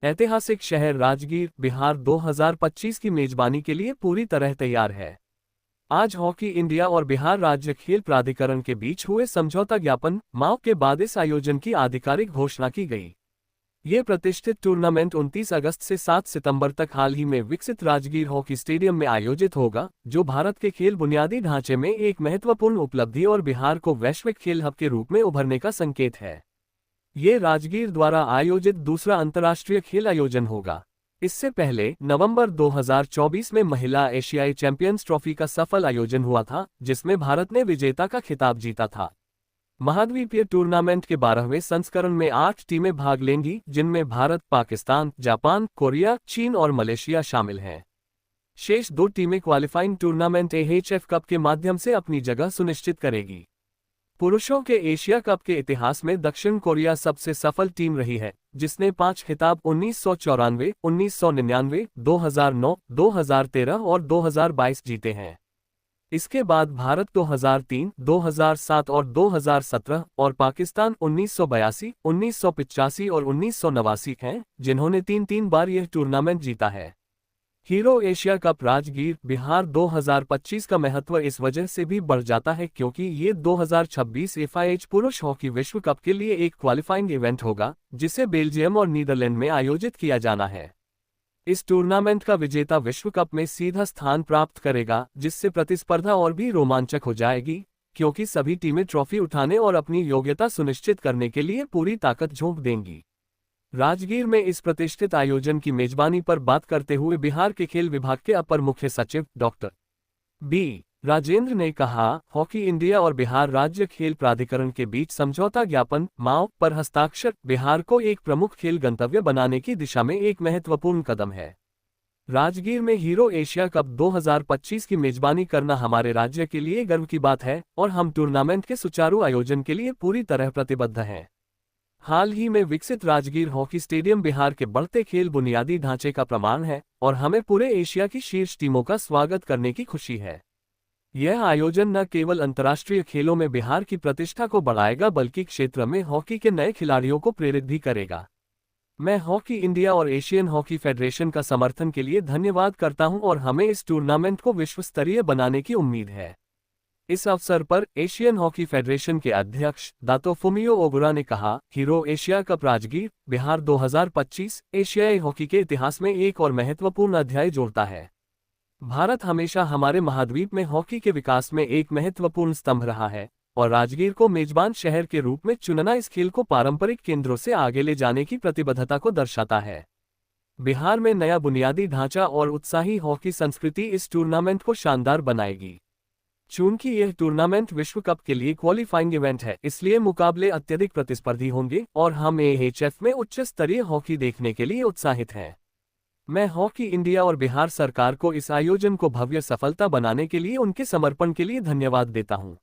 ऐतिहासिक शहर राजगीर, बिहार 2025 की मेजबानी के लिए पूरी तरह तैयार है। आज हॉकी इंडिया और बिहार राज्य खेल प्राधिकरण के बीच हुए समझौता ज्ञापन माह के बाद इस आयोजन की आधिकारिक घोषणा की गई। ये प्रतिष्ठित टूर्नामेंट 29 अगस्त से 7 सितंबर तक हाल ही में विकसित राजगीर हॉकी स्टेडियम में आयोजित होगा, जो भारत के खेल बुनियादी ढांचे में एक महत्वपूर्ण उपलब्धि और बिहार को वैश्विक खेल हब के रूप में उभरने का संकेत है। ये राजगीर द्वारा आयोजित दूसरा अंतर्राष्ट्रीय खेल आयोजन होगा। इससे पहले नवंबर 2024 में महिला एशियाई चैंपियंस ट्रॉफी का सफल आयोजन हुआ था, जिसमें भारत ने विजेता का खिताब जीता था। महाद्वीपीय टूर्नामेंट के 12वें संस्करण में 8 टीमें भाग लेंगी, जिनमें भारत, पाकिस्तान, जापान, कोरिया, चीन और मलेशिया शामिल हैं। शेष 2 टीमें क्वालिफाइंग टूर्नामेंट AHF कप के माध्यम से अपनी जगह सुनिश्चित करेगी। पुरुषों के एशिया कप के इतिहास में दक्षिण कोरिया सबसे सफल टीम रही है, जिसने 5 खिताब 1994, 1999, 2009, 2013 और 2022 जीते हैं। इसके बाद भारत 2003, 2007 और 2017 और पाकिस्तान 1982, 1985 और 1989 हैं, जिन्होंने 3 बार यह टूर्नामेंट जीता है। Hero Asia cup Rajgir, Bihar 2025 का महत्व इस वजह से भी बढ़ जाता है क्योंकि ये 2026 FIH पुरुष हॉकी विश्व कप के लिए एक क्वालिफाइंग इवेंट होगा, जिसे बेल्जियम और नीदरलैंड में आयोजित किया जाना है। इस टूर्नामेंट का विजेता विश्व कप में सीधा स्थान प्राप्त करेगा, जिससे प्रतिस्पर्धा और भी रोमांचक हो जाएगी, क्योंकि सभी टीमें ट्रॉफी उठाने और अपनी योग्यता सुनिश्चित करने के लिए पूरी ताकत झोंक देंगी। राजगीर में इस प्रतिष्ठित आयोजन की मेजबानी पर बात करते हुए बिहार के खेल विभाग के अपर मुख्य सचिव डॉक्टर B. राजेंद्र ने कहा, हॉकी इंडिया और बिहार राज्य खेल प्राधिकरण के बीच समझौता ज्ञापन MOU पर हस्ताक्षर बिहार को एक प्रमुख खेल गंतव्य बनाने की दिशा में एक महत्वपूर्ण कदम है। राजगीर में हीरो एशिया कप 2025 की मेजबानी करना हमारे राज्य के लिए गर्व की बात है और हम टूर्नामेंट के सुचारू आयोजन के लिए पूरी तरह प्रतिबद्ध हैं। हाल ही में विकसित राजगीर हॉकी स्टेडियम बिहार के बढ़ते खेल बुनियादी ढांचे का प्रमाण है और हमें पूरे एशिया की शीर्ष टीमों का स्वागत करने की खुशी है। यह आयोजन न केवल अंतर्राष्ट्रीय खेलों में बिहार की प्रतिष्ठा को बढ़ाएगा बल्कि क्षेत्र में हॉकी के नए खिलाड़ियों को प्रेरित भी करेगा। मैं हॉकी इंडिया और एशियन हॉकी फेडरेशन का समर्थन के लिए धन्यवाद करता हूं और हमें इस टूर्नामेंट को विश्व स्तरीय बनाने की उम्मीद है। इस अवसर पर एशियन हॉकी फेडरेशन के अध्यक्ष दातो फुमियो ओगुरा ने कहा, hero Asia cup Rajgir, Bihar 2025 एशियाई हॉकी के इतिहास में एक और महत्वपूर्ण अध्याय जोड़ता है। भारत हमेशा हमारे महाद्वीप में हॉकी के विकास में एक महत्वपूर्ण स्तंभ रहा है और राजगीर को मेजबान शहर के रूप में चुनना इस खेल को पारंपरिक केंद्रों से आगे ले जाने की प्रतिबद्धता को दर्शाता है। बिहार में नया बुनियादी ढांचा और उत्साही हॉकी संस्कृति इस टूर्नामेंट को शानदार बनाएगी। चूंकि यह टूर्नामेंट विश्व कप के लिए क्वालिफाइंग इवेंट है, इसलिए मुकाबले अत्यधिक प्रतिस्पर्धी होंगे और हम AHF में उच्च स्तरीय हॉकी देखने के लिए उत्साहित हैं। मैं हॉकी इंडिया और बिहार सरकार को इस आयोजन को भव्य सफलता बनाने के लिए उनके समर्पण के लिए धन्यवाद देता हूं।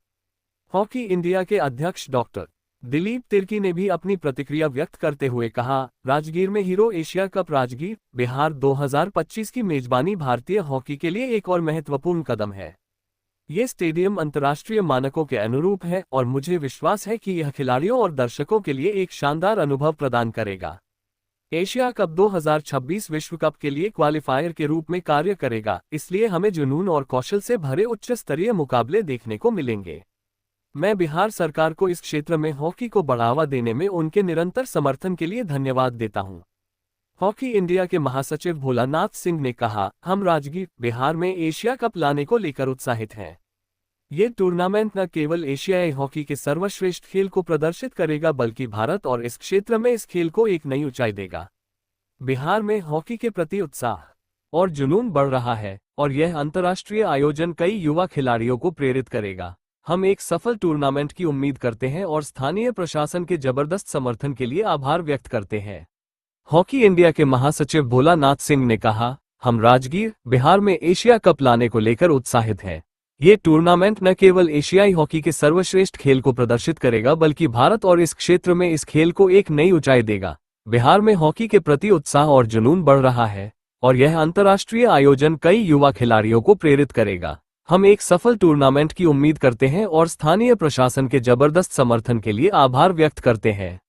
हॉकी इंडिया के अध्यक्ष डॉक्टर दिलीप तिर्की ने भी अपनी प्रतिक्रिया व्यक्त करते हुए कहा, राजगीर में hero Asia cup Rajgir, Bihar 2025 की मेजबानी भारतीय हॉकी के लिए एक और महत्वपूर्ण कदम है। ये स्टेडियम अंतर्राष्ट्रीय मानकों के अनुरूप है और मुझे विश्वास है कि यह खिलाड़ियों और दर्शकों के लिए एक शानदार अनुभव प्रदान करेगा। एशिया कप 2026 विश्व कप के लिए क्वालिफायर के रूप में कार्य करेगा, इसलिए हमें जुनून और कौशल से भरे उच्च स्तरीय मुकाबले देखने को मिलेंगे। मैं बिहार सरकार को इस क्षेत्र में हॉकी को बढ़ावा देने में उनके निरंतर समर्थन के लिए धन्यवाद देता हूं। हॉकी इंडिया के महासचिव भोलानाथ सिंह ने कहा, हम राजगीर, बिहार में एशिया कप लाने को लेकर उत्साहित हैं। ये टूर्नामेंट न केवल एशियाई हॉकी के सर्वश्रेष्ठ खेल को प्रदर्शित करेगा बल्कि भारत और इस क्षेत्र में इस खेल को एक नई ऊंचाई देगा। बिहार में हॉकी के प्रति उत्साह और जुनून बढ़ रहा है और यह अंतर्राष्ट्रीय आयोजन कई युवा खिलाड़ियों को प्रेरित करेगा। हम एक सफल टूर्नामेंट की उम्मीद करते हैं और स्थानीय प्रशासन के जबरदस्त समर्थन के लिए आभार व्यक्त करते हैं। हॉकी इंडिया के महासचिव भोलानाथ सिंह ने कहा, हम राजगीर, बिहार में एशिया कप लाने को लेकर उत्साहित हैं। ये टूर्नामेंट न केवल एशियाई हॉकी के सर्वश्रेष्ठ खेल को प्रदर्शित करेगा बल्कि भारत और इस क्षेत्र में इस खेल को एक नई ऊंचाई देगा। बिहार में हॉकी के प्रति उत्साह और जुनून बढ़ रहा है और यह अंतर्राष्ट्रीय आयोजन कई युवा खिलाड़ियों को प्रेरित करेगा। हम एक सफल टूर्नामेंट की उम्मीद करते हैं और स्थानीय प्रशासन के जबरदस्त समर्थन के लिए आभार व्यक्त करते हैं।